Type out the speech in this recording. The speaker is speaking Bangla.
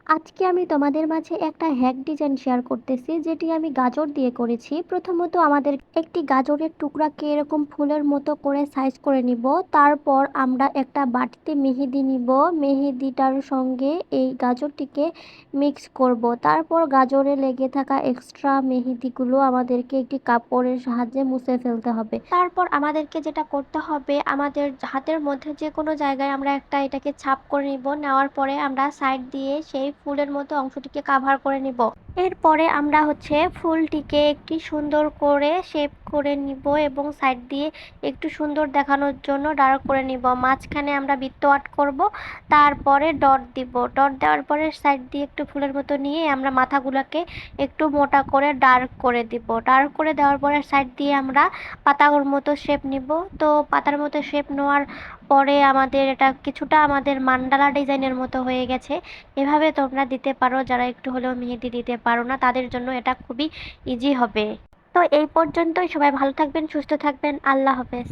আজকে আমি তোমাদের মাঝে একটা হ্যাক ডিজাইন শেয়ার করতেছি, যেটি আমি গাজর দিয়ে করেছি। প্রথমত আমাদের একটি গাজরের টুকরাকে এরকম ফুলের মতো করে সাইজ করে নিব। তারপর আমরা একটা বাটিতে মেহেদি নিব। মেহেদিটার সঙ্গে এই গাজরটিকে মিক্স করব। তারপর গাজরে লেগে থাকা এক্সট্রা মেহেদিগুলো আমাদেরকে একটি কাপড়ের সাহায্যে মুছে ফেলতে হবে। তারপর আমাদেরকে যেটা করতে হবে, আমাদের হাতের মধ্যে যে কোনো জায়গায় আমরা এটাকে ছাপ করে নিব। নেওয়ার পরে আমরা সাইড দিয়ে সেই ফুলের মতো অংশটিকে কাভার করে নিব। এরপরে আমরা ফুলটিকে একটি সুন্দর করে শেপ করে নিব এবং সাইড দিয়ে একটু সুন্দর দেখানোর জন্য ডার্ক করে নিব। মাঝখানে আমরা বৃত্ত আর্ট করব, তারপরে ডট দিব। ডট দেওয়ার পরে সাইড দিয়ে একটু ফুলের মতো নিয়ে আমরা মাথাগুলোকে একটু মোটা করে ডার্ক করে দিব। ডার্ক করে দেওয়ার পরে সাইড দিয়ে আমরা পাতার মতো শেপ নিব। তো পাতার মতো শেপ নেওয়ার পরে আমাদের এটা কিছুটা আমাদের মান্ডালা ডিজাইনের মতো হয়ে গেছে। এভাবে তোমরা দিতে পারো, যারা একটু হলেও মেহেদি দিতে পারো না তাদের জন্য এটা খুবই ইজি হবে। তো এই পর্যন্তই, সবাই ভালো থাকবেন, সুস্থ থাকবেন, আল্লাহ হাফেজ।